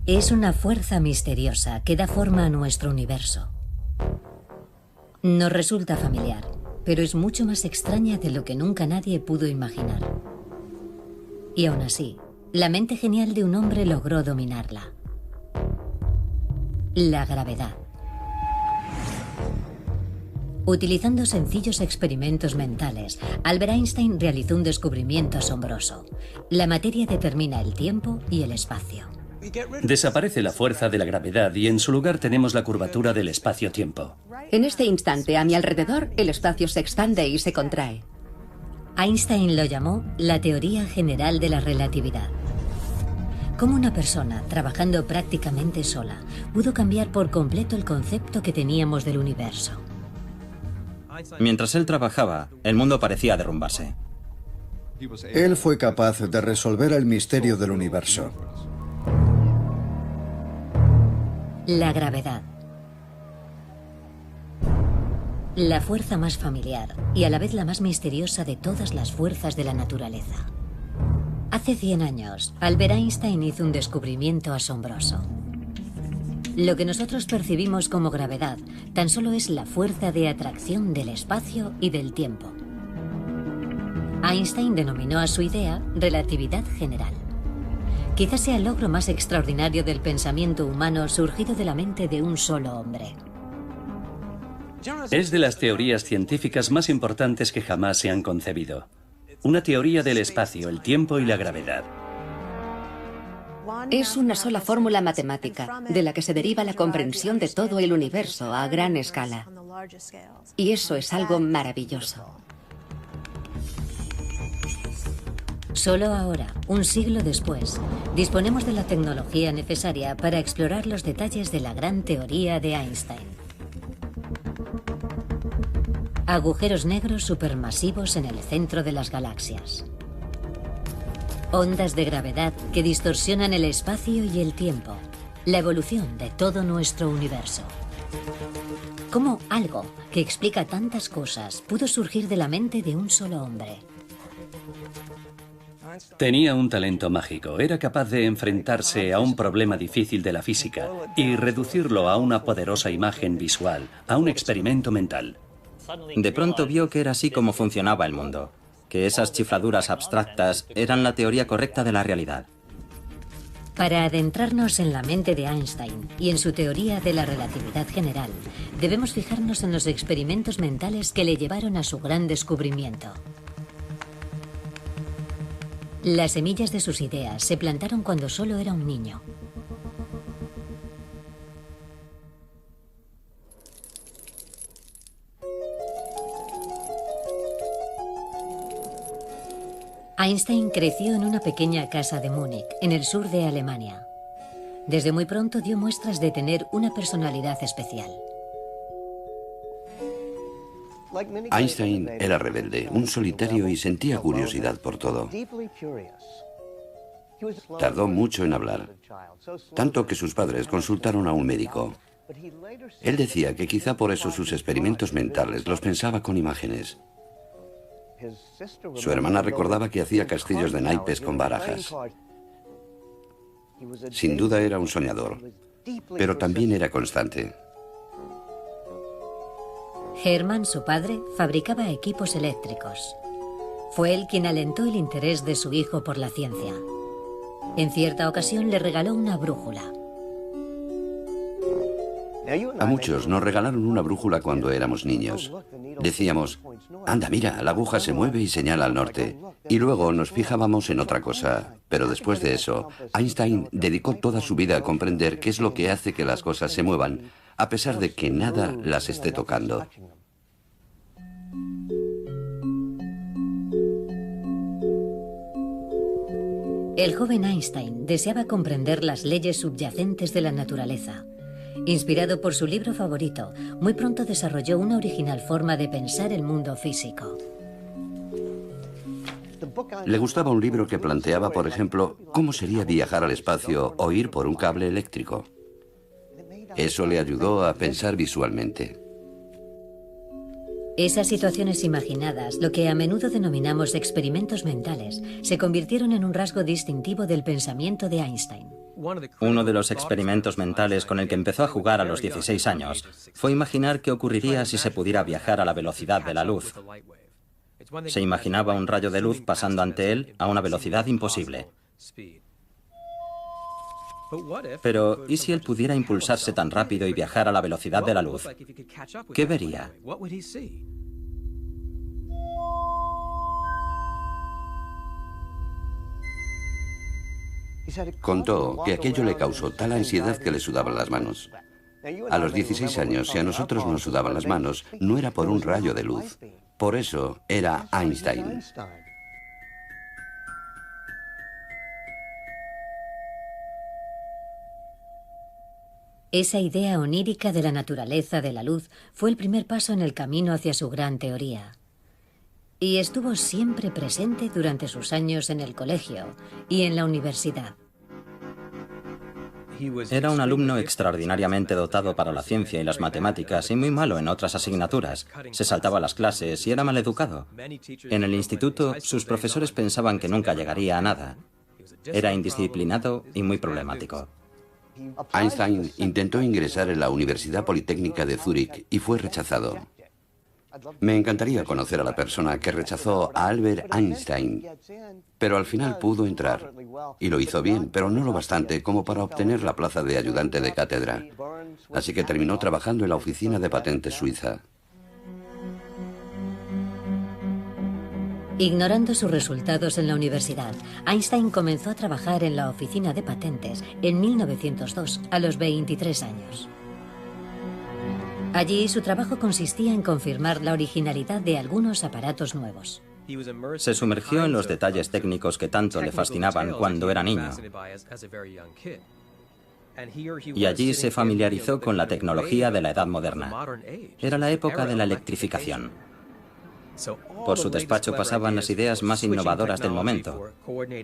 Es una fuerza misteriosa que da forma a nuestro universo. Nos resulta familiar, pero es mucho más extraña de lo que nunca nadie pudo imaginar. Y aún así, la mente genial de un hombre logró dominarla. La gravedad. Utilizando sencillos experimentos mentales, Albert Einstein realizó un descubrimiento asombroso. La materia determina el tiempo y el espacio. Desaparece la fuerza de la gravedad y en su lugar tenemos la curvatura del espacio-tiempo. En este instante, a mi alrededor, el espacio se expande y se contrae. Einstein lo llamó la teoría general de la relatividad. Cómo una persona, trabajando prácticamente sola, pudo cambiar por completo el concepto que teníamos del universo. Mientras él trabajaba, el mundo parecía derrumbarse. Él fue capaz de resolver el misterio del universo. La gravedad. La fuerza más familiar y a la vez la más misteriosa de todas las fuerzas de la naturaleza. Hace 100 años, Albert Einstein hizo un descubrimiento asombroso. Lo que nosotros percibimos como gravedad tan solo es la fuerza de atracción del espacio y del tiempo. Einstein denominó a su idea relatividad general. Quizás sea el logro más extraordinario del pensamiento humano surgido de la mente de un solo hombre. Es de las teorías científicas más importantes que jamás se han concebido. Una teoría del espacio, el tiempo y la gravedad. Es una sola fórmula matemática, de la que se deriva la comprensión de todo el universo a gran escala. Y eso es algo maravilloso. Solo ahora, un siglo después, disponemos de la tecnología necesaria para explorar los detalles de la gran teoría de Einstein. Agujeros negros supermasivos en el centro de las galaxias. Ondas de gravedad que distorsionan el espacio y el tiempo. La evolución de todo nuestro universo. ¿Cómo algo que explica tantas cosas pudo surgir de la mente de un solo hombre? Tenía un talento mágico. Era capaz de enfrentarse a un problema difícil de la física y reducirlo a una poderosa imagen visual, a un experimento mental. De pronto vio que era así como funcionaba el mundo, que esas chifladuras abstractas eran la teoría correcta de la realidad. Para adentrarnos en la mente de Einstein y en su teoría de la relatividad general, debemos fijarnos en los experimentos mentales que le llevaron a su gran descubrimiento. Las semillas de sus ideas se plantaron cuando solo era un niño. Einstein creció en una pequeña casa de Múnich, en el sur de Alemania. Desde muy pronto dio muestras de tener una personalidad especial. Einstein era rebelde, un solitario y sentía curiosidad por todo. Tardó mucho en hablar, tanto que sus padres consultaron a un médico. Él decía que quizá por eso sus experimentos mentales los pensaba con imágenes. Su hermana recordaba que hacía castillos de naipes con barajas. Sin duda era un soñador, pero también era constante. Hermann, su padre, fabricaba equipos eléctricos. Fue él quien alentó el interés de su hijo por la ciencia. En cierta ocasión le regaló una brújula. A muchos nos regalaron una brújula cuando éramos niños. Decíamos, anda, mira, la aguja se mueve y señala al norte. Y luego nos fijábamos en otra cosa. Pero después de eso, Einstein dedicó toda su vida a comprender qué es lo que hace que las cosas se muevan, a pesar de que nada las esté tocando. El joven Einstein deseaba comprender las leyes subyacentes de la naturaleza. Inspirado por su libro favorito, muy pronto desarrolló una original forma de pensar el mundo físico. Le gustaba un libro que planteaba, por ejemplo, cómo sería viajar al espacio o ir por un cable eléctrico. Eso le ayudó a pensar visualmente. Esas situaciones imaginadas, lo que a menudo denominamos experimentos mentales, se convirtieron en un rasgo distintivo del pensamiento de Einstein. Uno de los experimentos mentales con el que empezó a jugar a los 16 años fue imaginar qué ocurriría si se pudiera viajar a la velocidad de la luz. Se imaginaba un rayo de luz pasando ante él a una velocidad imposible. Pero, ¿y si él pudiera impulsarse tan rápido y viajar a la velocidad de la luz? ¿Qué vería? Contó que aquello le causó tal ansiedad que le sudaban las manos. A los 16 años, si a nosotros nos sudaban las manos, no era por un rayo de luz. Por eso era Einstein. Esa idea onírica de la naturaleza de la luz fue el primer paso en el camino hacia su gran teoría. Y estuvo siempre presente durante sus años en el colegio y en la universidad. Era un alumno extraordinariamente dotado para la ciencia y las matemáticas y muy malo en otras asignaturas. Se saltaba las clases y era maleducado. En el instituto, sus profesores pensaban que nunca llegaría a nada. Era indisciplinado y muy problemático. Einstein intentó ingresar en la Universidad Politécnica de Zúrich y fue rechazado. Me encantaría conocer a la persona que rechazó a Albert Einstein, pero al final pudo entrar. Y lo hizo bien, pero no lo bastante como para obtener la plaza de ayudante de cátedra. Así que terminó trabajando en la oficina de patentes suiza. Ignorando sus resultados en la universidad, Einstein comenzó a trabajar en la oficina de patentes en 1902, a los 23 años. Allí su trabajo consistía en confirmar la originalidad de algunos aparatos nuevos. Se sumergió en los detalles técnicos que tanto le fascinaban cuando era niño. Y allí se familiarizó con la tecnología de la edad moderna. Era la época de la electrificación. Por su despacho pasaban las ideas más innovadoras del momento,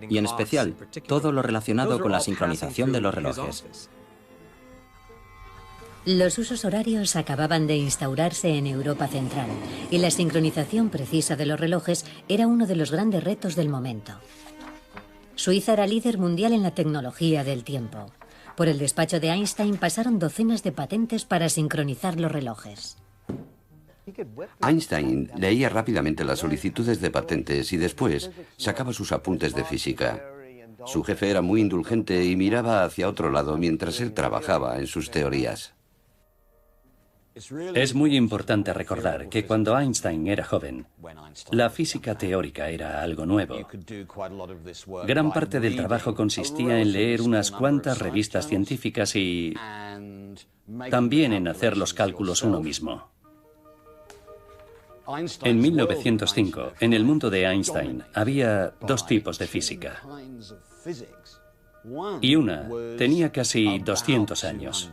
y en especial todo lo relacionado con la sincronización de los relojes. Los usos horarios acababan de instaurarse en Europa Central y la sincronización precisa de los relojes era uno de los grandes retos del momento. Suiza era líder mundial en la tecnología del tiempo. Por el despacho de Einstein pasaron docenas de patentes para sincronizar los relojes. Einstein leía rápidamente las solicitudes de patentes y después sacaba sus apuntes de física. Su jefe era muy indulgente y miraba hacia otro lado mientras él trabajaba en sus teorías. Es muy importante recordar que cuando Einstein era joven, la física teórica era algo nuevo. Gran parte del trabajo consistía en leer unas cuantas revistas científicas y también en hacer los cálculos uno mismo. En 1905, en el mundo de Einstein, había dos tipos de física. Y una tenía casi 200 años.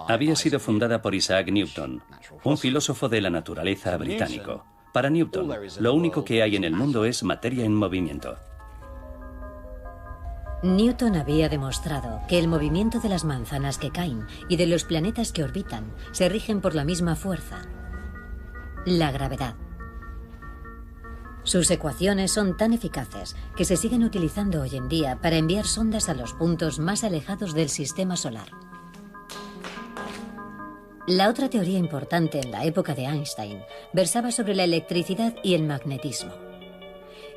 Había sido fundada por Isaac Newton, un filósofo de la naturaleza británico. Para Newton, lo único que hay en el mundo es materia en movimiento. Newton había demostrado que el movimiento de las manzanas que caen y de los planetas que orbitan se rigen por la misma fuerza, la gravedad. Sus ecuaciones son tan eficaces que se siguen utilizando hoy en día para enviar sondas a los puntos más alejados del sistema solar. La otra teoría importante en la época de Einstein versaba sobre la electricidad y el magnetismo.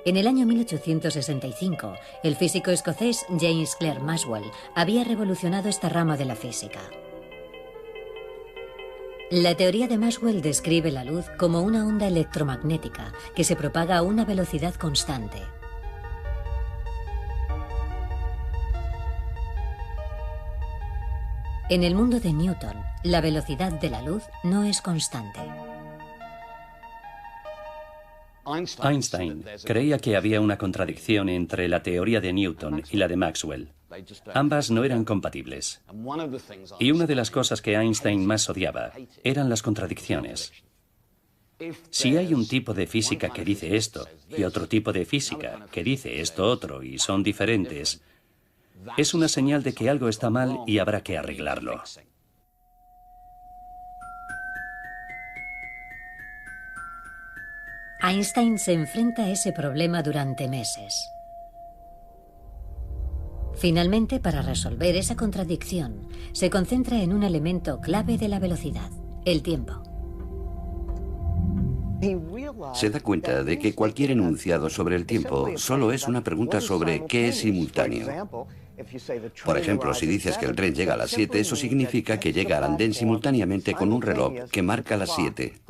En el año 1865, el físico escocés James Clerk Maxwell había revolucionado esta rama de la física. La teoría de Maxwell describe la luz como una onda electromagnética que se propaga a una velocidad constante. En el mundo de Newton, la velocidad de la luz no es constante. Einstein creía que había una contradicción entre la teoría de Newton y la de Maxwell. Ambas no eran compatibles. Y una de las cosas que Einstein más odiaba eran las contradicciones. Si hay un tipo de física que dice esto y otro tipo de física que dice esto otro y son diferentes, es una señal de que algo está mal y habrá que arreglarlo. Einstein se enfrenta a ese problema durante meses. Finalmente, para resolver esa contradicción, se concentra en un elemento clave de la velocidad, el tiempo. Se da cuenta de que cualquier enunciado sobre el tiempo solo es una pregunta sobre qué es simultáneo. Por ejemplo, si dices que el tren llega a las 7, eso significa que llega al andén simultáneamente con un reloj que marca las 7.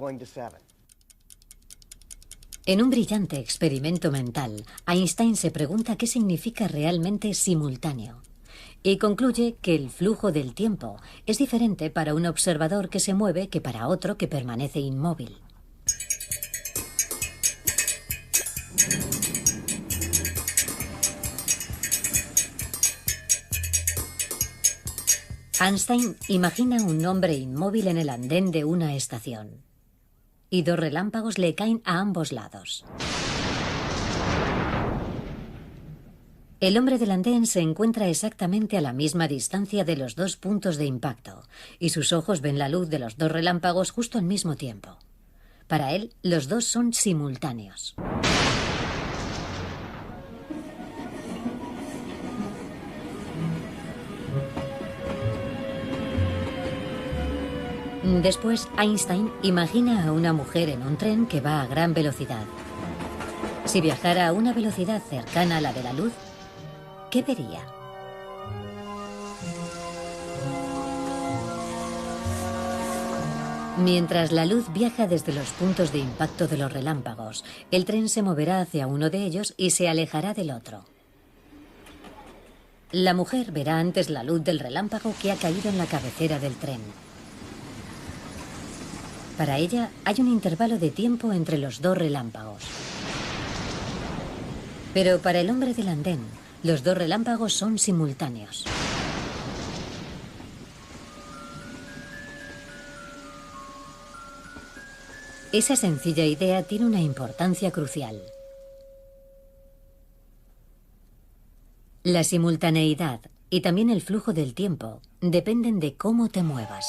En un brillante experimento mental, Einstein se pregunta qué significa realmente simultáneo y concluye que el flujo del tiempo es diferente para un observador que se mueve que para otro que permanece inmóvil. Einstein imagina un hombre inmóvil en el andén de una estación y dos relámpagos le caen a ambos lados. El hombre del andén se encuentra exactamente a la misma distancia de los dos puntos de impacto y sus ojos ven la luz de los dos relámpagos justo al mismo tiempo. Para él, los dos son simultáneos. Después, Einstein imagina a una mujer en un tren que va a gran velocidad. Si viajara a una velocidad cercana a la de la luz, ¿qué vería? Mientras la luz viaja desde los puntos de impacto de los relámpagos, el tren se moverá hacia uno de ellos y se alejará del otro. La mujer verá antes la luz del relámpago que ha caído en la cabecera del tren. Para ella hay un intervalo de tiempo entre los dos relámpagos. Pero para el hombre del andén, los dos relámpagos son simultáneos. Esa sencilla idea tiene una importancia crucial. La simultaneidad y también el flujo del tiempo dependen de cómo te muevas.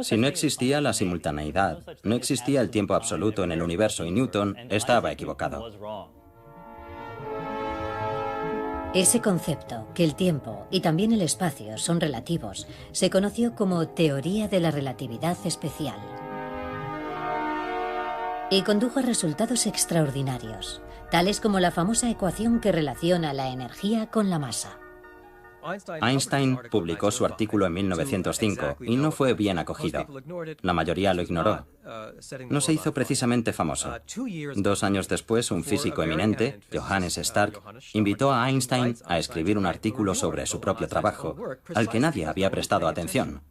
Si no existía la simultaneidad, no existía el tiempo absoluto en el universo y Newton estaba equivocado. Ese concepto, que el tiempo y también el espacio son relativos, se conoció como teoría de la relatividad especial. Y condujo a resultados extraordinarios, tales como la famosa ecuación que relaciona la energía con la masa. Einstein publicó su artículo en 1905 y no fue bien acogido. La mayoría lo ignoró. No se hizo precisamente famoso. 2 años después, un físico eminente, Johannes Stark, invitó a Einstein a escribir un artículo sobre su propio trabajo, al que nadie había prestado atención.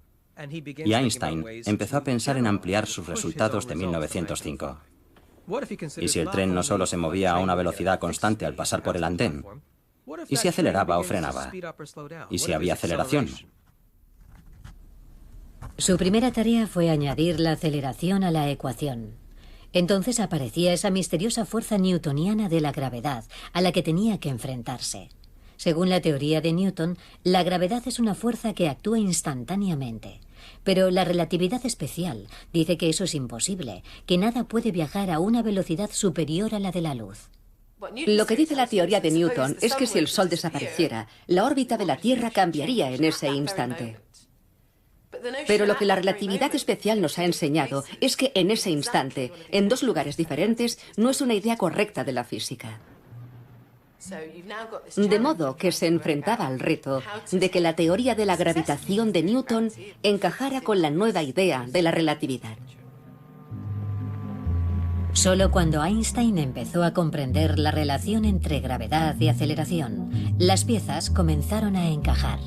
Y Einstein empezó a pensar en ampliar sus resultados de 1905. ¿Y si el tren no solo se movía a una velocidad constante al pasar por el andén? ¿Y si aceleraba o frenaba? ¿Y si había aceleración? Su primera tarea fue añadir la aceleración a la ecuación. Entonces aparecía esa misteriosa fuerza newtoniana de la gravedad a la que tenía que enfrentarse. Según la teoría de Newton, la gravedad es una fuerza que actúa instantáneamente. Pero la relatividad especial dice que eso es imposible, que nada puede viajar a una velocidad superior a la de la luz. Lo que dice la teoría de Newton es que si el Sol desapareciera, la órbita de la Tierra cambiaría en ese instante. Pero lo que la relatividad especial nos ha enseñado es que en ese instante, en 2 lugares diferentes, no es una idea correcta de la física. De modo que se enfrentaba al reto de que la teoría de la gravitación de Newton encajara con la nueva idea de la relatividad. Solo cuando Einstein empezó a comprender la relación entre gravedad y aceleración, las piezas comenzaron a encajar.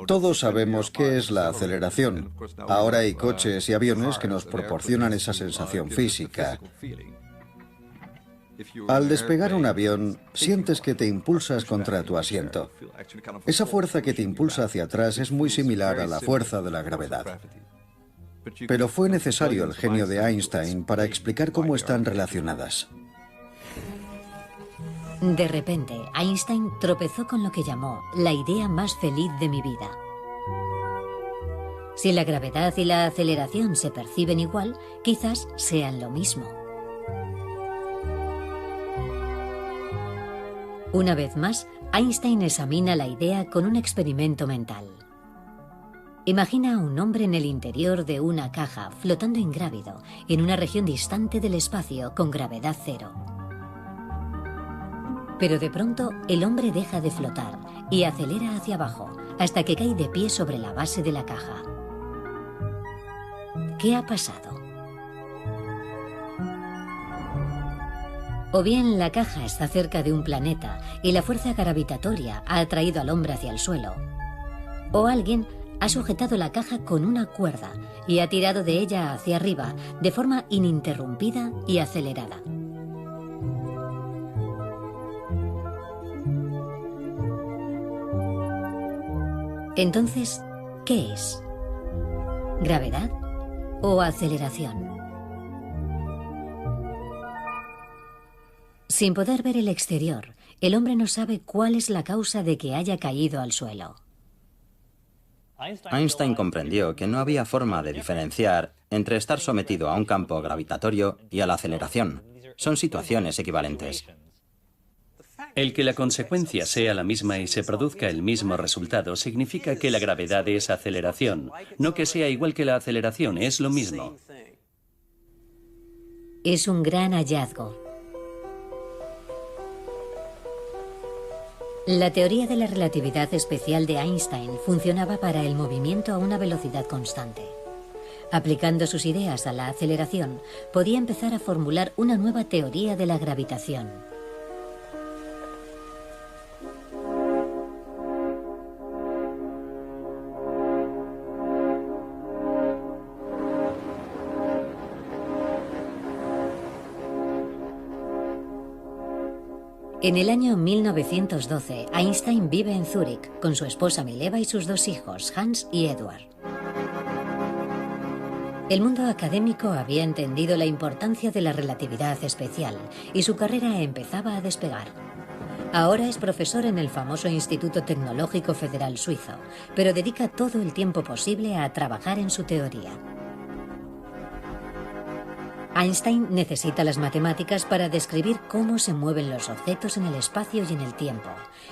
Todos sabemos qué es la aceleración. Ahora hay coches y aviones que nos proporcionan esa sensación física. Al despegar un avión, sientes que te impulsas contra tu asiento. Esa fuerza que te impulsa hacia atrás es muy similar a la fuerza de la gravedad. Pero fue necesario el genio de Einstein para explicar cómo están relacionadas. De repente, Einstein tropezó con lo que llamó la idea más feliz de mi vida. Si la gravedad y la aceleración se perciben igual, quizás sean lo mismo. Una vez más, Einstein examina la idea con un experimento mental. Imagina a un hombre en el interior de una caja, flotando ingrávido, en una región distante del espacio con gravedad cero. Pero de pronto, el hombre deja de flotar y acelera hacia abajo, hasta que cae de pie sobre la base de la caja. ¿Qué ha pasado? O bien la caja está cerca de un planeta y la fuerza gravitatoria ha atraído al hombre hacia el suelo. O alguien ha sujetado la caja con una cuerda y ha tirado de ella hacia arriba de forma ininterrumpida y acelerada. Entonces, ¿qué es? ¿Gravedad o aceleración? Sin poder ver el exterior, el hombre no sabe cuál es la causa de que haya caído al suelo. Einstein comprendió que no había forma de diferenciar entre estar sometido a un campo gravitatorio y a la aceleración. Son situaciones equivalentes. El que la consecuencia sea la misma y se produzca el mismo resultado significa que la gravedad es aceleración, no que sea igual que la aceleración, es lo mismo. Es un gran hallazgo. La teoría de la relatividad especial de Einstein funcionaba para el movimiento a una velocidad constante. Aplicando sus ideas a la aceleración, podía empezar a formular una nueva teoría de la gravitación. En el año 1912, Einstein vive en Zúrich con su esposa Mileva y sus dos hijos, Hans y Eduard. El mundo académico había entendido la importancia de la relatividad especial y su carrera empezaba a despegar. Ahora es profesor en el famoso Instituto Tecnológico Federal Suizo, pero dedica todo el tiempo posible a trabajar en su teoría. Einstein necesita las matemáticas para describir cómo se mueven los objetos en el espacio y en el tiempo,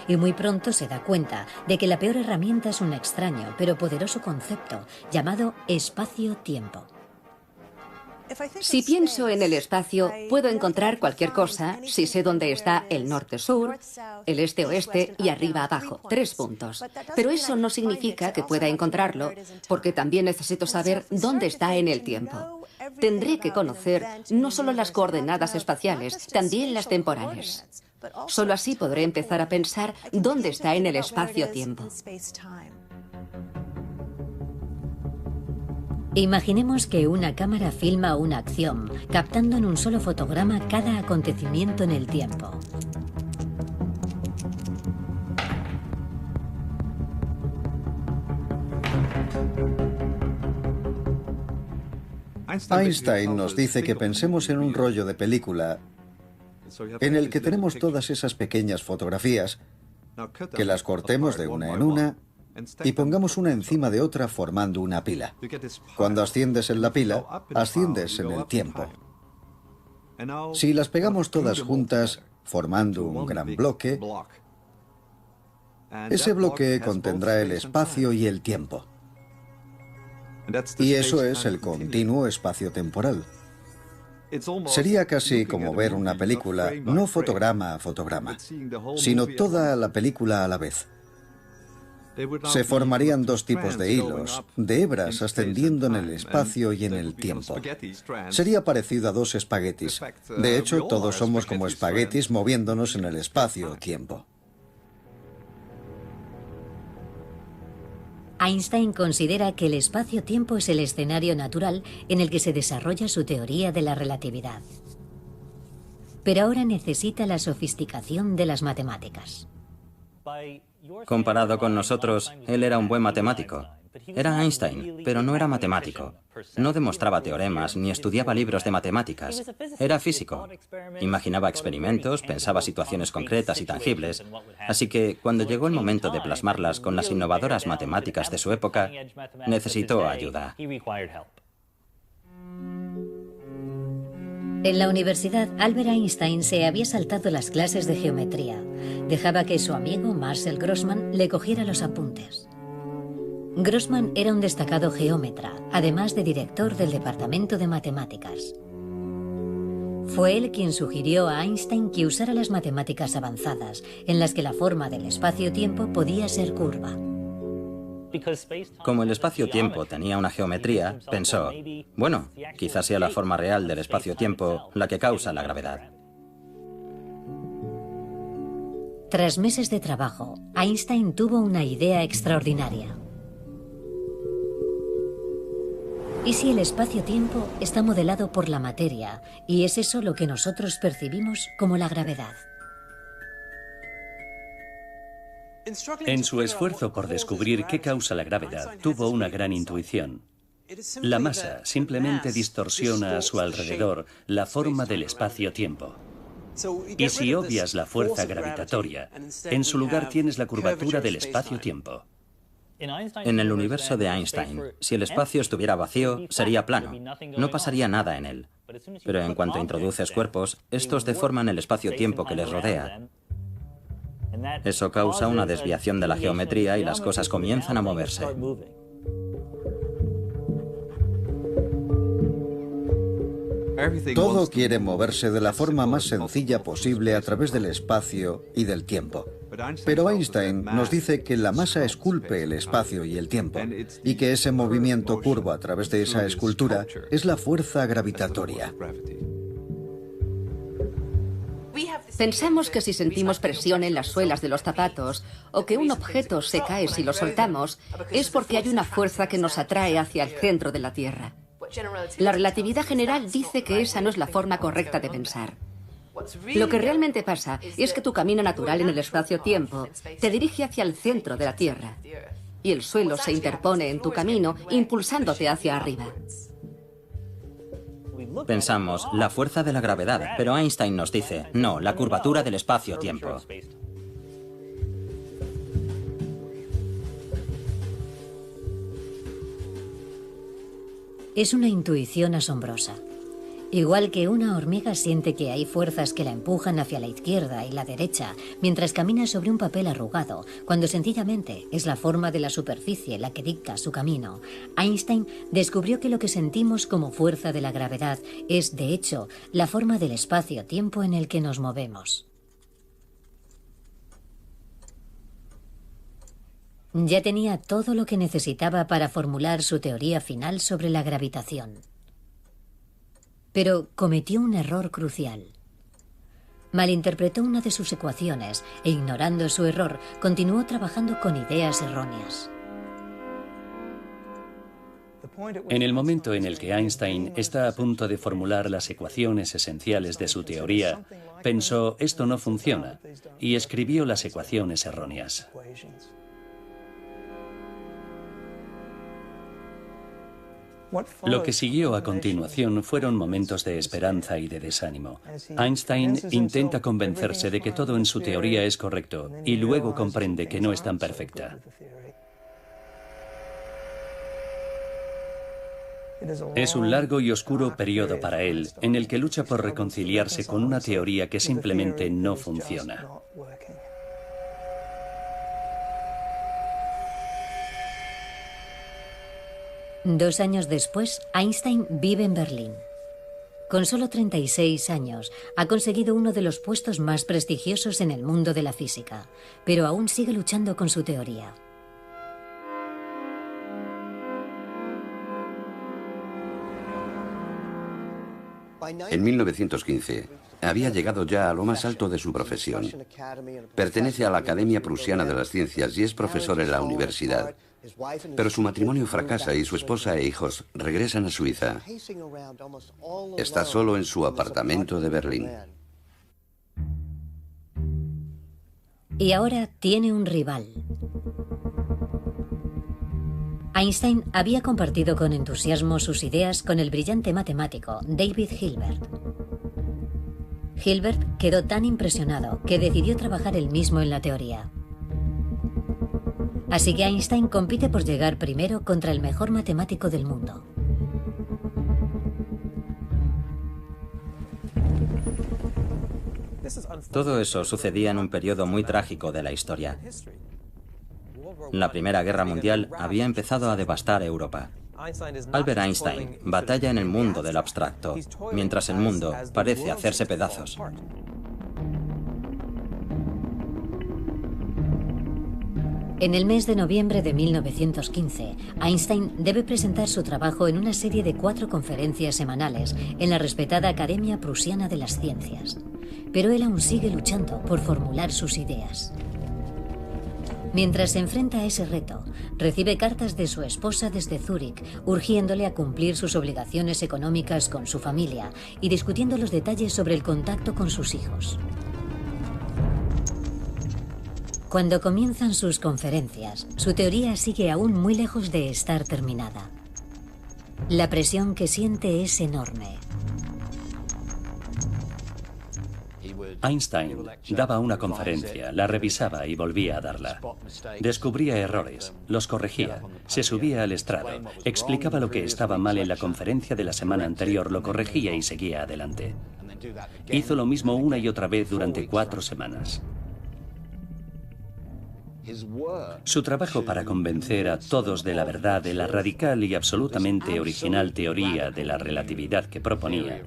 y muy pronto se da cuenta de que la peor herramienta es un extraño pero poderoso concepto llamado espacio-tiempo. Si pienso en el espacio, puedo encontrar cualquier cosa si sé dónde está el norte-sur, el este-oeste y arriba-abajo, 3 puntos. Pero eso no significa que pueda encontrarlo, porque también necesito saber dónde está en el tiempo. Tendré que conocer no solo las coordenadas espaciales, también las temporales. Solo así podré empezar a pensar dónde está en el espacio-tiempo. Imaginemos que una cámara filma una acción, captando en un solo fotograma cada acontecimiento en el tiempo. Einstein nos dice que pensemos en un rollo de película en el que tenemos todas esas pequeñas fotografías, que las cortemos de una en una y pongamos una encima de otra formando una pila. Cuando asciendes en la pila, asciendes en el tiempo. Si las pegamos todas juntas, formando un gran bloque, ese bloque contendrá el espacio y el tiempo. Y eso es el continuo espacio-temporal. Sería casi como ver una película, no fotograma a fotograma, sino toda la película a la vez. Se formarían dos tipos de hilos, de hebras ascendiendo en el espacio y en el tiempo. Sería parecido a dos espaguetis. De hecho, todos somos como espaguetis moviéndonos en el espacio-tiempo. Einstein considera que el espacio-tiempo es el escenario natural en el que se desarrolla su teoría de la relatividad. Pero ahora necesita la sofisticación de las matemáticas. Comparado con nosotros, él era un buen matemático. Era Einstein, pero no era matemático. No demostraba teoremas ni estudiaba libros de matemáticas. Era físico. Imaginaba experimentos, pensaba situaciones concretas y tangibles. Así que, cuando llegó el momento de plasmarlas con las innovadoras matemáticas de su época, necesitó ayuda. En la universidad, Albert Einstein se había saltado las clases de geometría. Dejaba que su amigo Marcel Grossmann le cogiera los apuntes. Grossmann era un destacado geómetra, además de director del departamento de matemáticas. Fue él quien sugirió a Einstein que usara las matemáticas avanzadas, en las que la forma del espacio-tiempo podía ser curva. Como el espacio-tiempo tenía una geometría, pensó, bueno, quizás sea la forma real del espacio-tiempo la que causa la gravedad. Tras meses de trabajo, Einstein tuvo una idea extraordinaria. ¿Y si el espacio-tiempo está modelado por la materia y es eso lo que nosotros percibimos como la gravedad? En su esfuerzo por descubrir qué causa la gravedad, tuvo una gran intuición. La masa simplemente distorsiona a su alrededor la forma del espacio-tiempo. Y si obvias la fuerza gravitatoria, en su lugar tienes la curvatura del espacio-tiempo. En el universo de Einstein, si el espacio estuviera vacío, sería plano. No pasaría nada en él. Pero en cuanto introduces cuerpos, estos deforman el espacio-tiempo que les rodea. Eso causa una desviación de la geometría y las cosas comienzan a moverse. Todo quiere moverse de la forma más sencilla posible a través del espacio y del tiempo. Pero Einstein nos dice que la masa esculpe el espacio y el tiempo, y que ese movimiento curvo a través de esa escultura es la fuerza gravitatoria. Pensamos que si sentimos presión en las suelas de los zapatos o que un objeto se cae si lo soltamos, es porque hay una fuerza que nos atrae hacia el centro de la Tierra. La relatividad general dice que esa no es la forma correcta de pensar. Lo que realmente pasa es que tu camino natural en el espacio-tiempo te dirige hacia el centro de la Tierra y el suelo se interpone en tu camino impulsándote hacia arriba. Pensamos, la fuerza de la gravedad, pero Einstein nos dice, no, la curvatura del espacio-tiempo. Es una intuición asombrosa. Igual que una hormiga siente que hay fuerzas que la empujan hacia la izquierda y la derecha mientras camina sobre un papel arrugado, cuando sencillamente es la forma de la superficie la que dicta su camino, Einstein descubrió que lo que sentimos como fuerza de la gravedad es, de hecho, la forma del espacio-tiempo en el que nos movemos. Ya tenía todo lo que necesitaba para formular su teoría final sobre la gravitación. Pero cometió un error crucial. Malinterpretó una de sus ecuaciones e, ignorando su error, continuó trabajando con ideas erróneas. En el momento en el que Einstein está a punto de formular las ecuaciones esenciales de su teoría, pensó, esto no funciona, y escribió las ecuaciones erróneas. Lo que siguió a continuación fueron momentos de esperanza y de desánimo. Einstein intenta convencerse de que todo en su teoría es correcto y luego comprende que no es tan perfecta. Es un largo y oscuro periodo para él, en el que lucha por reconciliarse con una teoría que simplemente no funciona. Dos años después, Einstein vive en Berlín. Con solo 36 años, ha conseguido uno de los puestos más prestigiosos en el mundo de la física, pero aún sigue luchando con su teoría. En 1915, había llegado ya a lo más alto de su profesión. Pertenece a la Academia Prusiana de las Ciencias y es profesor en la universidad. Pero su matrimonio fracasa y su esposa e hijos regresan a Suiza. Está solo en su apartamento de Berlín. Y ahora tiene un rival. Einstein había compartido con entusiasmo sus ideas con el brillante matemático David Hilbert. Hilbert quedó tan impresionado que decidió trabajar él mismo en la teoría. Así que Einstein compite por llegar primero contra el mejor matemático del mundo. Todo eso sucedía en un periodo muy trágico de la historia. La Primera Guerra Mundial había empezado a devastar Europa. Albert Einstein batalla en el mundo del abstracto, mientras el mundo parece hacerse pedazos. En el mes de noviembre de 1915, Einstein debe presentar su trabajo en una serie de 4 conferencias semanales en la respetada Academia Prusiana de las Ciencias. Pero él aún sigue luchando por formular sus ideas. Mientras se enfrenta a ese reto, recibe cartas de su esposa desde Zúrich, urgiéndole a cumplir sus obligaciones económicas con su familia y discutiendo los detalles sobre el contacto con sus hijos. Cuando comienzan sus conferencias, su teoría sigue aún muy lejos de estar terminada. La presión que siente es enorme. Einstein daba una conferencia, la revisaba y volvía a darla. Descubría errores, los corregía, se subía al estrado, explicaba lo que estaba mal en la conferencia de la semana anterior, lo corregía y seguía adelante. Hizo lo mismo una y otra vez durante 4 semanas. Su trabajo para convencer a todos de la verdad de la radical y absolutamente original teoría de la relatividad que proponía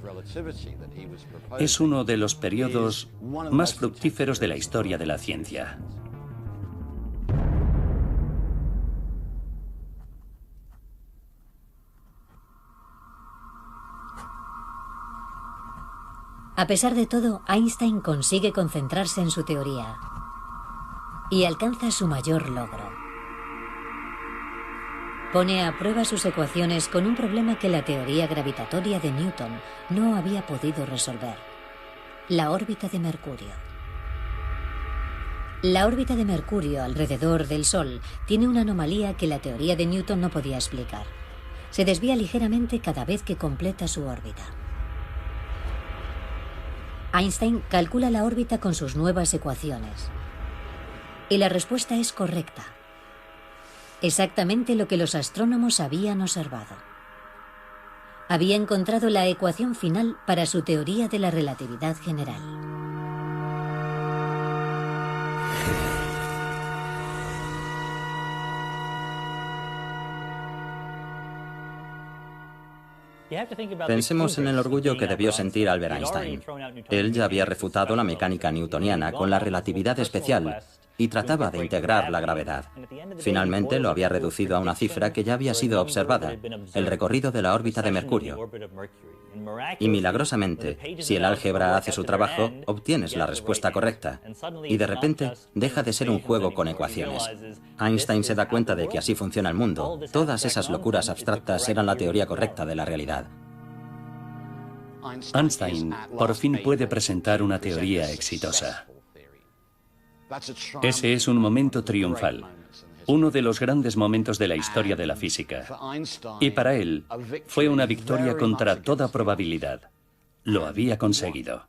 es uno de los periodos más fructíferos de la historia de la ciencia. A pesar de todo, Einstein consigue concentrarse en su teoría y alcanza su mayor logro. Pone a prueba sus ecuaciones con un problema que la teoría gravitatoria de Newton no había podido resolver: la órbita de Mercurio. La órbita de Mercurio alrededor del Sol tiene una anomalía que la teoría de Newton no podía explicar. Se desvía ligeramente cada vez que completa su órbita. Einstein calcula la órbita con sus nuevas ecuaciones. Y la respuesta es correcta. Exactamente lo que los astrónomos habían observado. Había encontrado la ecuación final para su teoría de la relatividad general. Pensemos en el orgullo que debió sentir Albert Einstein. Él ya había refutado la mecánica newtoniana con la relatividad especial y trataba de integrar la gravedad. Finalmente lo había reducido a una cifra que ya había sido observada: el recorrido de la órbita de Mercurio. Y milagrosamente, si el álgebra hace su trabajo, obtienes la respuesta correcta. Y de repente, deja de ser un juego con ecuaciones. Einstein se da cuenta de que así funciona el mundo. Todas esas locuras abstractas eran la teoría correcta de la realidad. Einstein por fin puede presentar una teoría exitosa. Ese es un momento triunfal, uno de los grandes momentos de la historia de la física. Y para él fue una victoria contra toda probabilidad. Lo había conseguido.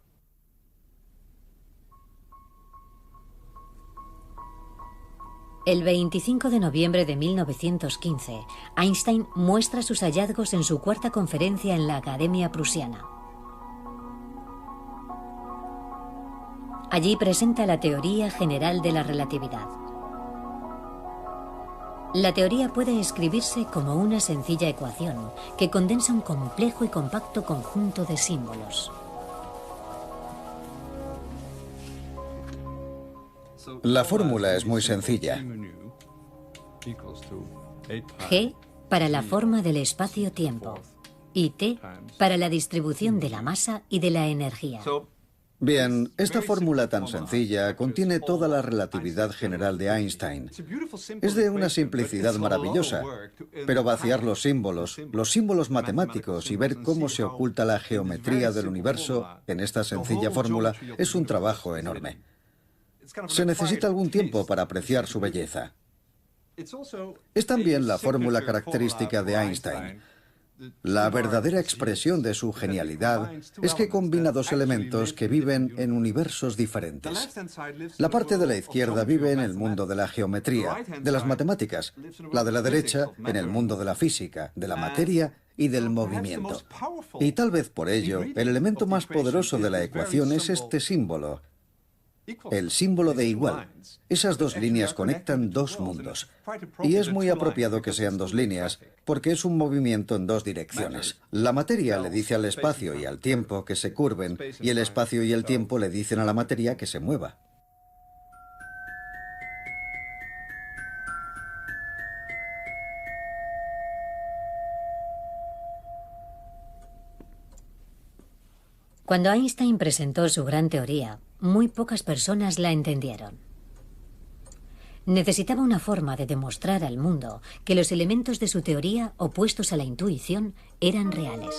El 25 de noviembre de 1915, Einstein muestra sus hallazgos en su 4ª conferencia en la Academia Prusiana. Allí presenta la teoría general de la relatividad. La teoría puede escribirse como una sencilla ecuación que condensa un complejo y compacto conjunto de símbolos. La fórmula es muy sencilla. G para la forma del espacio-tiempo y T para la distribución de la masa y de la energía. Bien, esta fórmula tan sencilla contiene toda la relatividad general de Einstein. Es de una simplicidad maravillosa, pero vaciar los símbolos matemáticos y ver cómo se oculta la geometría del universo en esta sencilla fórmula es un trabajo enorme. Se necesita algún tiempo para apreciar su belleza. Es también la fórmula característica de Einstein. La verdadera expresión de su genialidad es que combina dos elementos que viven en universos diferentes. La parte de la izquierda vive en el mundo de la geometría, de las matemáticas. La de la derecha en el mundo de la física, de la materia y del movimiento. Y tal vez por ello, el elemento más poderoso de la ecuación es este símbolo. El símbolo de igual. Esas dos líneas conectan dos mundos. Y es muy apropiado que sean dos líneas, porque es un movimiento en dos direcciones. La materia le dice al espacio y al tiempo que se curven, y el espacio y el tiempo le dicen a la materia que se mueva. Cuando Einstein presentó su gran teoría, muy pocas personas la entendieron. Necesitaba una forma de demostrar al mundo que los elementos de su teoría, opuestos a la intuición, eran reales.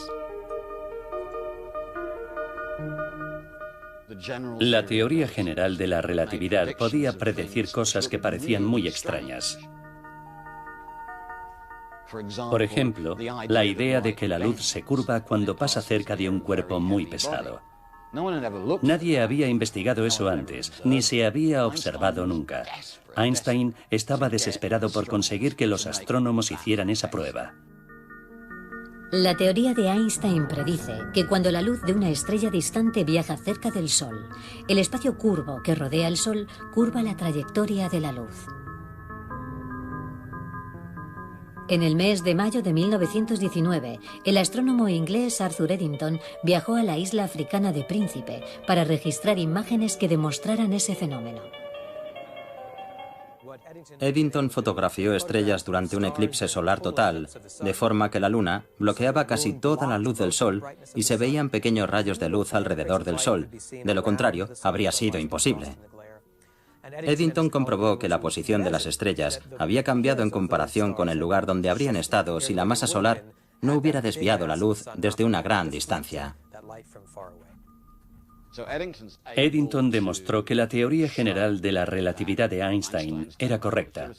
La teoría general de la relatividad podía predecir cosas que parecían muy extrañas. Por ejemplo, la idea de que la luz se curva cuando pasa cerca de un cuerpo muy pesado. Nadie había investigado eso antes, ni se había observado nunca. Einstein estaba desesperado por conseguir que los astrónomos hicieran esa prueba. La teoría de Einstein predice que cuando la luz de una estrella distante viaja cerca del Sol, el espacio curvo que rodea el Sol curva la trayectoria de la luz. En el mes de mayo de 1919, el astrónomo inglés Arthur Eddington viajó a la isla africana de Príncipe para registrar imágenes que demostraran ese fenómeno. Eddington fotografió estrellas durante un eclipse solar total, de forma que la luna bloqueaba casi toda la luz del Sol y se veían pequeños rayos de luz alrededor del Sol. De lo contrario, habría sido imposible. Eddington comprobó que la posición de las estrellas había cambiado en comparación con el lugar donde habrían estado si la masa solar no hubiera desviado la luz desde una gran distancia. Eddington demostró que la teoría general de la relatividad de Einstein era correcta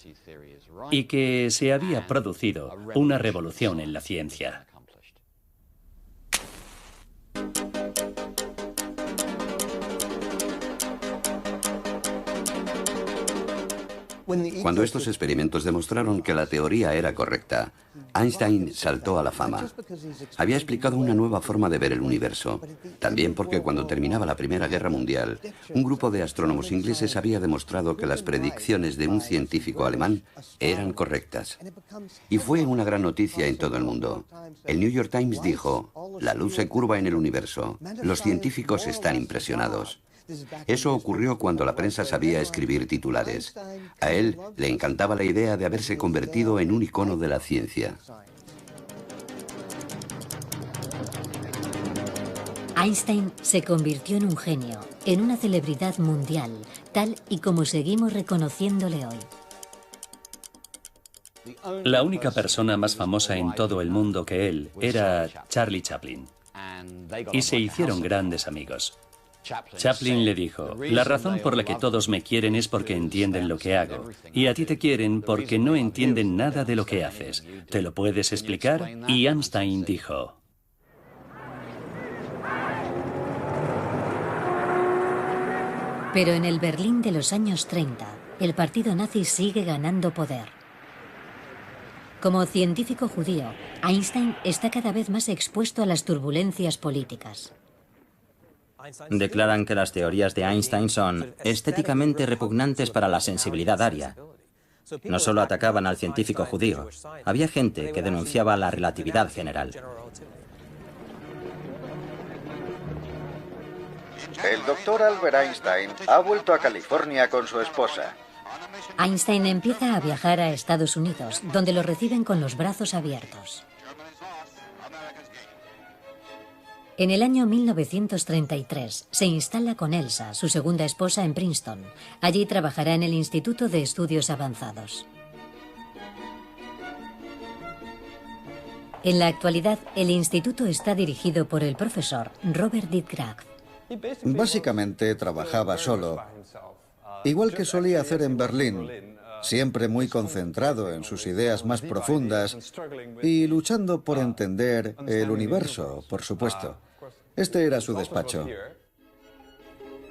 y que se había producido una revolución en la ciencia. Cuando estos experimentos demostraron que la teoría era correcta, Einstein saltó a la fama. Había explicado una nueva forma de ver el universo. También porque cuando terminaba la Primera Guerra Mundial, un grupo de astrónomos ingleses había demostrado que las predicciones de un científico alemán eran correctas. Y fue una gran noticia en todo el mundo. El New York Times dijo: "La luz se curva en el universo. Los científicos están impresionados". Eso ocurrió cuando la prensa sabía escribir titulares. A él le encantaba la idea de haberse convertido en un icono de la ciencia. Einstein se convirtió en un genio, en una celebridad mundial, tal y como seguimos reconociéndole hoy. La única persona más famosa en todo el mundo que él era Charlie Chaplin. Y se hicieron grandes amigos. Chaplin le dijo: "La razón por la que todos me quieren es porque entienden lo que hago. Y a ti te quieren porque no entienden nada de lo que haces. ¿Te lo puedes explicar?". Y Einstein dijo: Pero en el Berlín de los años 30, el partido nazi sigue ganando poder. Como científico judío, Einstein está cada vez más expuesto a las turbulencias políticas. Declaran que las teorías de Einstein son estéticamente repugnantes para la sensibilidad aria. No solo atacaban al científico judío, había gente que denunciaba la relatividad general. El doctor Albert Einstein ha vuelto a California con su esposa. Einstein empieza a viajar a Estados Unidos, donde lo reciben con los brazos abiertos. En el año 1933 se instala con Elsa, su segunda esposa, en Princeton. Allí trabajará en el Instituto de Estudios Avanzados. En la actualidad, el instituto está dirigido por el profesor Robert D. Graf. Básicamente trabajaba solo, igual que solía hacer en Berlín. siempre muy concentrado en sus ideas más profundas y luchando por entender el universo, por supuesto. Este era su despacho.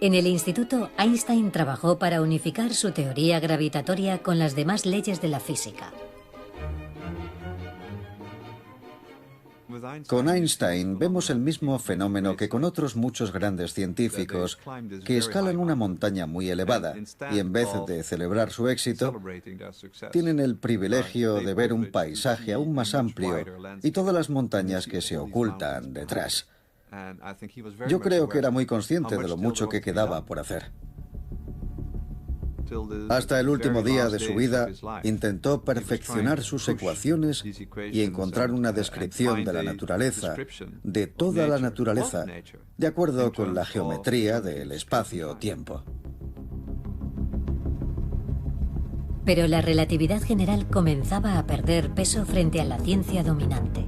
En el instituto, Einstein trabajó para unificar su teoría gravitatoria con las demás leyes de la física. Con Einstein vemos el mismo fenómeno que con otros muchos grandes científicos que escalan una montaña muy elevada y en vez de celebrar su éxito, tienen el privilegio de ver un paisaje aún más amplio y todas las montañas que se ocultan detrás. Yo creo que era muy consciente de lo mucho que quedaba por hacer. Hasta el último día de su vida, intentó perfeccionar sus ecuaciones y encontrar una descripción de la naturaleza, de toda la naturaleza, de acuerdo con la geometría del espacio-tiempo. Pero la relatividad general comenzaba a perder peso frente a la ciencia dominante.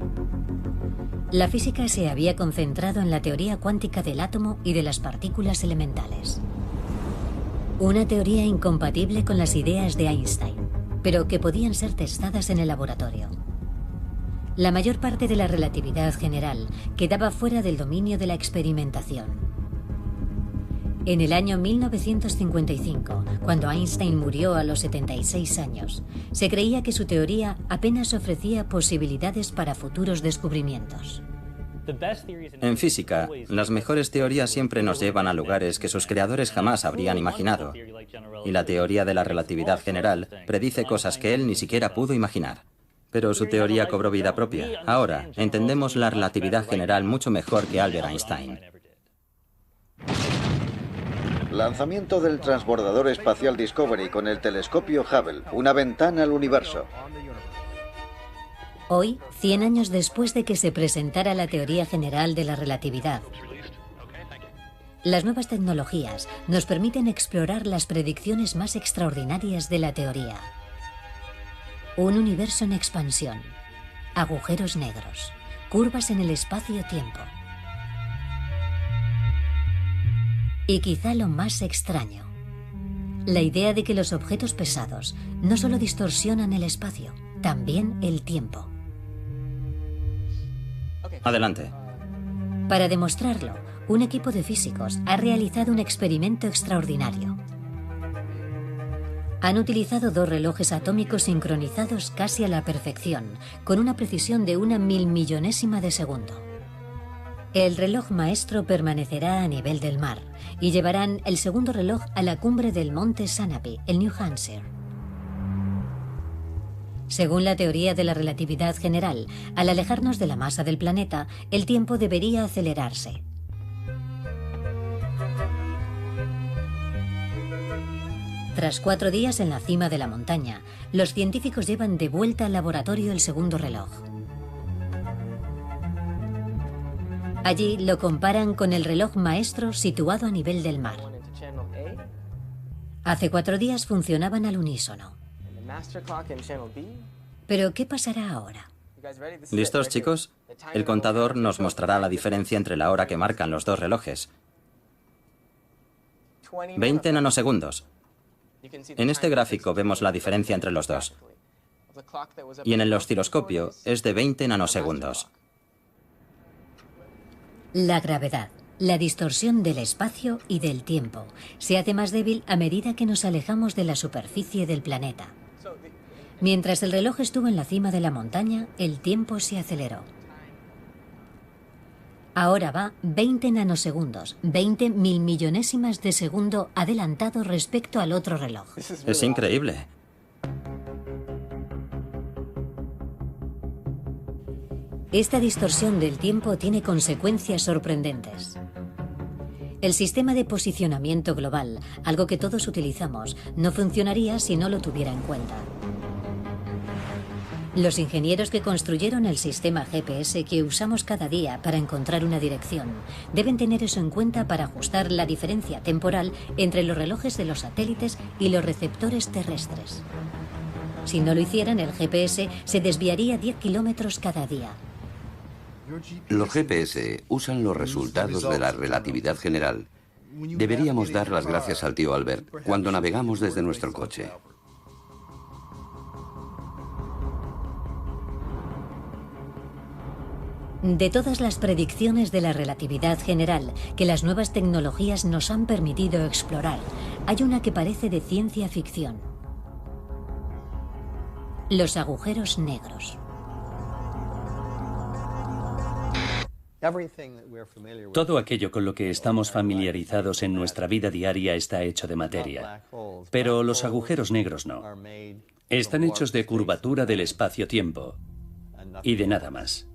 La física se había concentrado en la teoría cuántica del átomo y de las partículas elementales. Una teoría incompatible con las ideas de Einstein, pero que podían ser testadas en el laboratorio. La mayor parte de la relatividad general quedaba fuera del dominio de la experimentación. En el año 1955, cuando Einstein murió a los 76 años, se creía que su teoría apenas ofrecía posibilidades para futuros descubrimientos. En física, las mejores teorías siempre nos llevan a lugares que sus creadores jamás habrían imaginado. Y la teoría de la relatividad general predice cosas que él ni siquiera pudo imaginar. Pero su teoría cobró vida propia. Ahora, entendemos la relatividad general mucho mejor que Albert Einstein. Lanzamiento del transbordador espacial Discovery con el telescopio Hubble, una ventana al universo. Hoy, 100 años después de que se presentara la teoría general de la relatividad, las nuevas tecnologías nos permiten explorar las predicciones más extraordinarias de la teoría. Un universo en expansión, agujeros negros, curvas en el espacio-tiempo. Y quizá lo más extraño, la idea de que los objetos pesados no solo distorsionan el espacio, también el tiempo. Adelante. Para demostrarlo, un equipo de físicos ha realizado un experimento extraordinario. Han utilizado dos relojes atómicos sincronizados casi a la perfección, con una precisión de 1.000.000.000ésima de segundo. El reloj maestro permanecerá a nivel del mar y llevarán el segundo reloj a la cumbre del monte Sanape, en New Hampshire. Según la teoría de la relatividad general, al alejarnos de la masa del planeta, el tiempo debería acelerarse. Tras 4 días en la cima de la montaña, los científicos llevan de vuelta al laboratorio el segundo reloj. Allí lo comparan con el reloj maestro situado a nivel del mar. Hace 4 días funcionaban al unísono. ¿Pero qué pasará ahora? ¿Listos, chicos? El contador nos mostrará la diferencia entre la hora que marcan los dos relojes. 20 nanosegundos. En este gráfico vemos la diferencia entre los dos. Y en el osciloscopio es de 20 nanosegundos. La gravedad, la distorsión del espacio y del tiempo, se hace más débil a medida que nos alejamos de la superficie del planeta. Mientras el reloj estuvo en la cima de la montaña, el tiempo se aceleró. Ahora va 20 nanosegundos, 20.000.000.000ésimas de segundo adelantado respecto al otro reloj. Es increíble. Esta distorsión del tiempo tiene consecuencias sorprendentes. El sistema de posicionamiento global, algo que todos utilizamos, no funcionaría si no lo tuviera en cuenta. Los ingenieros que construyeron el sistema GPS que usamos cada día para encontrar una dirección deben tener eso en cuenta para ajustar la diferencia temporal entre los relojes de los satélites y los receptores terrestres. Si no lo hicieran, el GPS se desviaría 10 kilómetros cada día. Los GPS usan los resultados de la relatividad general. Deberíamos dar las gracias al tío Albert cuando navegamos desde nuestro coche. De todas las predicciones de la relatividad general que las nuevas tecnologías nos han permitido explorar, hay una que parece de ciencia ficción: los agujeros negros. Todo aquello con lo que estamos familiarizados en nuestra vida diaria está hecho de materia, pero los agujeros negros no. Están hechos de curvatura del espacio-tiempo y de nada más.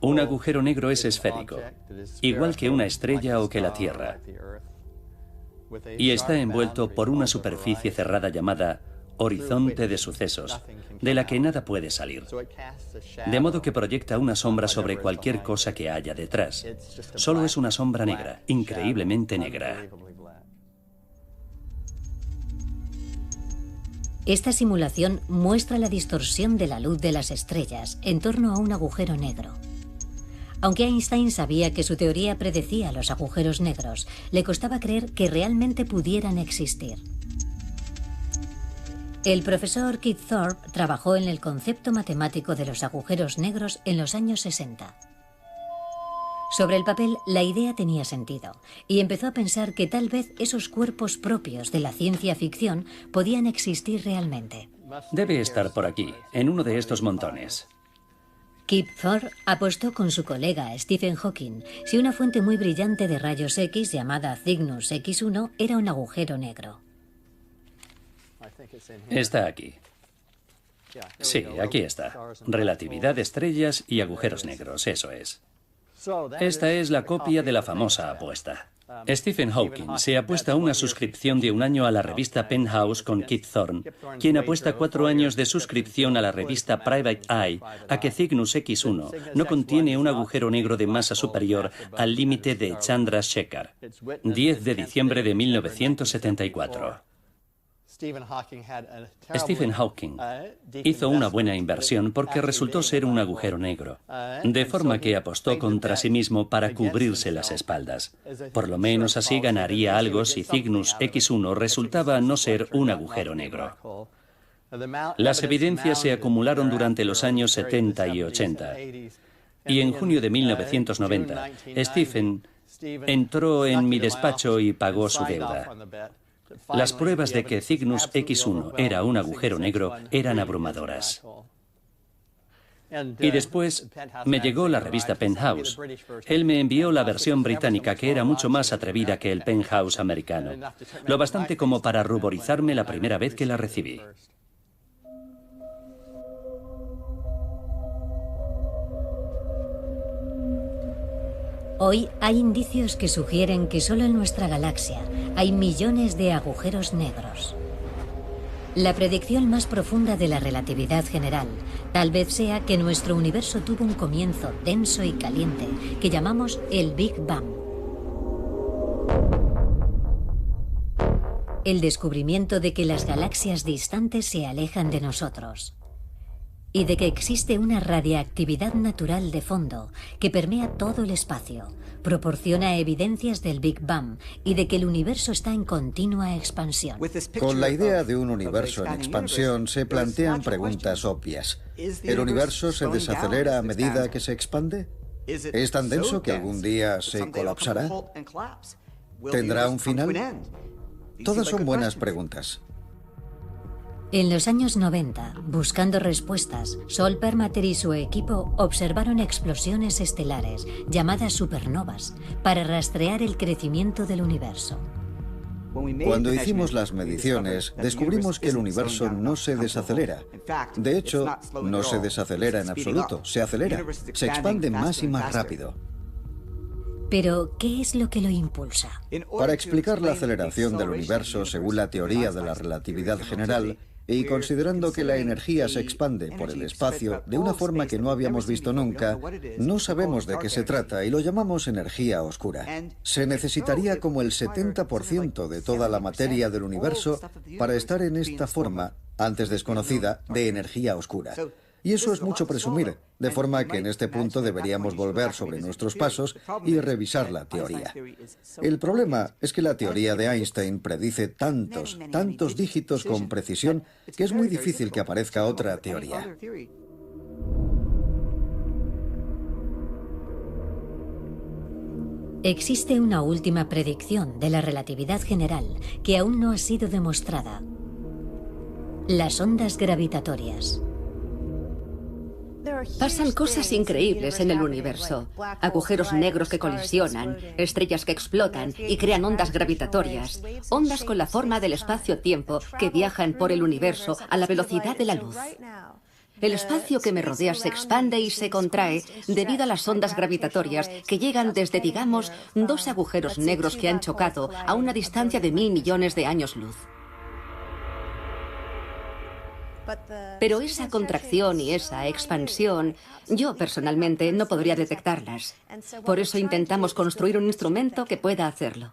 Un agujero negro es esférico, igual que una estrella o que la Tierra, y está envuelto por una superficie cerrada llamada horizonte de sucesos, de la que nada puede salir. De modo que proyecta una sombra sobre cualquier cosa que haya detrás. Solo es una sombra negra, increíblemente negra. Esta simulación muestra la distorsión de la luz de las estrellas en torno a un agujero negro. Aunque Einstein sabía que su teoría predecía los agujeros negros, le costaba creer que realmente pudieran existir. El profesor Kip Thorne trabajó en el concepto matemático de los agujeros negros en los años 60. Sobre el papel, la idea tenía sentido, y empezó a pensar que tal vez esos cuerpos propios de la ciencia ficción podían existir realmente. Debe estar por aquí, en uno de estos montones. Kip Thorne apostó con su colega Stephen Hawking si una fuente muy brillante de rayos X llamada Cygnus X1 era un agujero negro. Está aquí. Sí, aquí está. Relatividad de estrellas y agujeros negros, eso es. Esta es la copia de la famosa apuesta. Stephen Hawking se apuesta una suscripción de 1 año a la revista Penthouse con Kip Thorne, quien apuesta 4 años de suscripción a la revista Private Eye a que Cygnus X1 no contiene un agujero negro de masa superior al límite de Chandrasekhar. 10 de diciembre de 1974. Stephen Hawking hizo una buena inversión porque resultó ser un agujero negro, de forma que apostó contra sí mismo para cubrirse las espaldas. Por lo menos así ganaría algo si Cygnus X1 resultaba no ser un agujero negro. Las evidencias se acumularon durante los años 70 y 80, y en junio de 1990, Stephen entró en mi despacho y pagó su deuda. Las pruebas de que Cygnus X1 era un agujero negro eran abrumadoras. Y después me llegó la revista Penthouse. Él me envió la versión británica, que era mucho más atrevida que el Penthouse americano, lo bastante como para ruborizarme la primera vez que la recibí. Hoy hay indicios que sugieren que solo en nuestra galaxia hay millones de agujeros negros. La predicción más profunda de la relatividad general tal vez sea que nuestro universo tuvo un comienzo denso y caliente que llamamos el Big Bang. El descubrimiento de que las galaxias distantes se alejan de nosotros y de que existe una radiactividad natural de fondo que permea todo el espacio, proporciona evidencias del Big Bang y de que el universo está en continua expansión. Con la idea de un universo en expansión se plantean preguntas obvias. ¿El universo se desacelera a medida que se expande? ¿Es tan denso que algún día se colapsará? ¿Tendrá un final? Todas son buenas preguntas. En los años 90, buscando respuestas, Sol Permater y su equipo observaron explosiones estelares, llamadas supernovas, para rastrear el crecimiento del universo. Cuando hicimos las mediciones, descubrimos que el universo no se desacelera. De hecho, no se desacelera en absoluto, se acelera, se expande más y más rápido. Pero, ¿qué es lo que lo impulsa? Para explicar la aceleración del universo según la teoría de la relatividad general, y considerando que la energía se expande por el espacio de una forma que no habíamos visto nunca, no sabemos de qué se trata y lo llamamos energía oscura. Se necesitaría como el 70% de toda la materia del universo para estar en esta forma, antes desconocida, de energía oscura. Y eso es mucho presumir, de forma que en este punto deberíamos volver sobre nuestros pasos y revisar la teoría. El problema es que la teoría de Einstein predice tantos dígitos con precisión que es muy difícil que aparezca otra teoría. Existe una última predicción de la relatividad general que aún no ha sido demostrada. Las ondas gravitatorias. Pasan cosas increíbles en el universo. Agujeros negros que colisionan, estrellas que explotan y crean ondas gravitatorias. Ondas con la forma del espacio-tiempo que viajan por el universo a la velocidad de la luz. El espacio que me rodea se expande y se contrae debido a las ondas gravitatorias que llegan desde, digamos, 2 agujeros negros que han chocado a una distancia de 1000 millones de años luz. Pero esa contracción y esa expansión, yo personalmente no podría detectarlas. Por eso intentamos construir un instrumento que pueda hacerlo.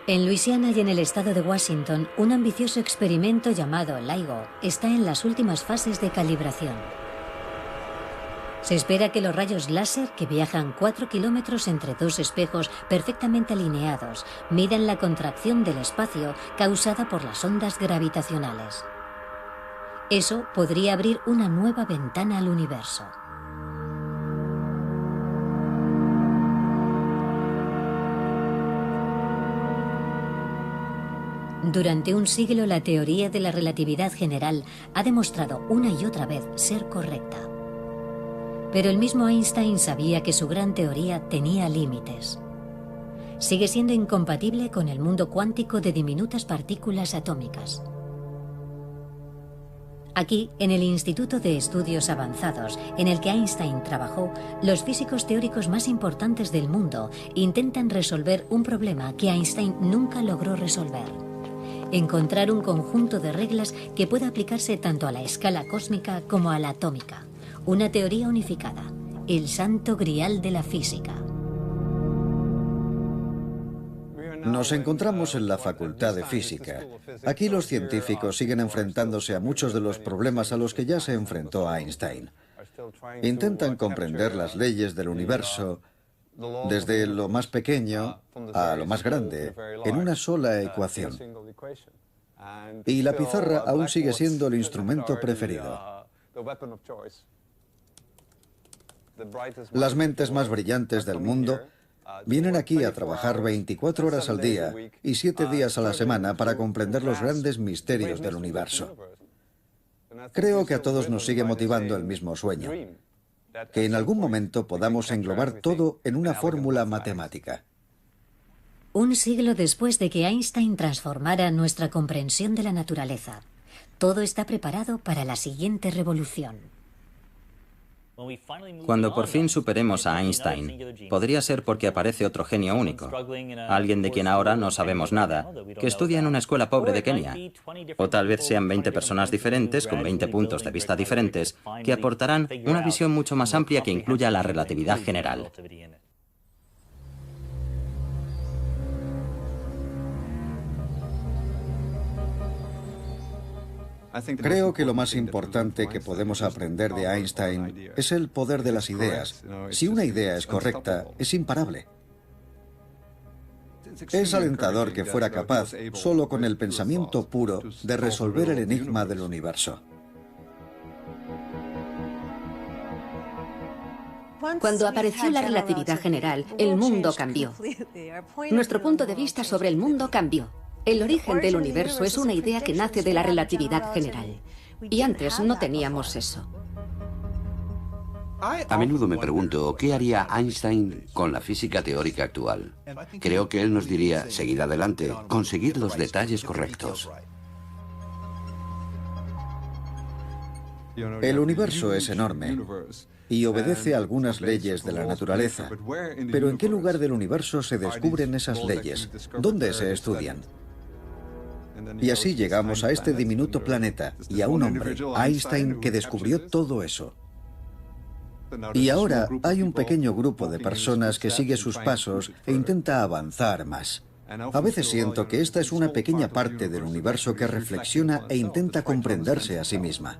En Luisiana y en el estado de Washington, un ambicioso experimento llamado LIGO está en las últimas fases de calibración. Se espera que los rayos láser, que viajan 4 kilómetros entre 2 espejos perfectamente alineados, midan la contracción del espacio causada por las ondas gravitacionales. Eso podría abrir una nueva ventana al universo. Durante un siglo, la teoría de la relatividad general ha demostrado una y otra vez ser correcta. Pero el mismo Einstein sabía que su gran teoría tenía límites. Sigue siendo incompatible con el mundo cuántico de diminutas partículas atómicas. Aquí, en el Instituto de Estudios Avanzados, en el que Einstein trabajó, los físicos teóricos más importantes del mundo intentan resolver un problema que Einstein nunca logró resolver: encontrar un conjunto de reglas que pueda aplicarse tanto a la escala cósmica como a la atómica. Una teoría unificada, el santo grial de la física. Nos encontramos en la Facultad de Física. Aquí los científicos siguen enfrentándose a muchos de los problemas a los que ya se enfrentó Einstein. Intentan comprender las leyes del universo desde lo más pequeño a lo más grande en una sola ecuación. Y la pizarra aún sigue siendo el instrumento preferido. Las mentes más brillantes del mundo vienen aquí a trabajar 24 horas al día y 7 días a la semana para comprender los grandes misterios del universo. Creo que a todos nos sigue motivando el mismo sueño: que en algún momento podamos englobar todo en una fórmula matemática. Un siglo después de que Einstein transformara nuestra comprensión de la naturaleza, todo está preparado para la siguiente revolución. Cuando por fin superemos a Einstein, podría ser porque aparece otro genio único, alguien de quien ahora no sabemos nada, que estudia en una escuela pobre de Kenia. O tal vez sean 20 personas diferentes, con 20 puntos de vista diferentes, que aportarán una visión mucho más amplia que incluya la relatividad general. Creo que lo más importante que podemos aprender de Einstein es el poder de las ideas. Si una idea es correcta, es imparable. Es alentador que fuera capaz, solo con el pensamiento puro, de resolver el enigma del universo. Cuando apareció la relatividad general, el mundo cambió. Nuestro punto de vista sobre el mundo cambió. El origen del universo es una idea que nace de la relatividad general. Y antes no teníamos eso. A menudo me pregunto, ¿qué haría Einstein con la física teórica actual? Creo que él nos diría, seguid adelante, conseguid los detalles correctos. El universo es enorme y obedece a algunas leyes de la naturaleza. Pero ¿en qué lugar del universo se descubren esas leyes? ¿Dónde se estudian? Y así llegamos a este diminuto planeta y a un hombre, Einstein, que descubrió todo eso. Y ahora hay un pequeño grupo de personas que sigue sus pasos e intenta avanzar más. A veces siento que esta es una pequeña parte del universo que reflexiona e intenta comprenderse a sí misma.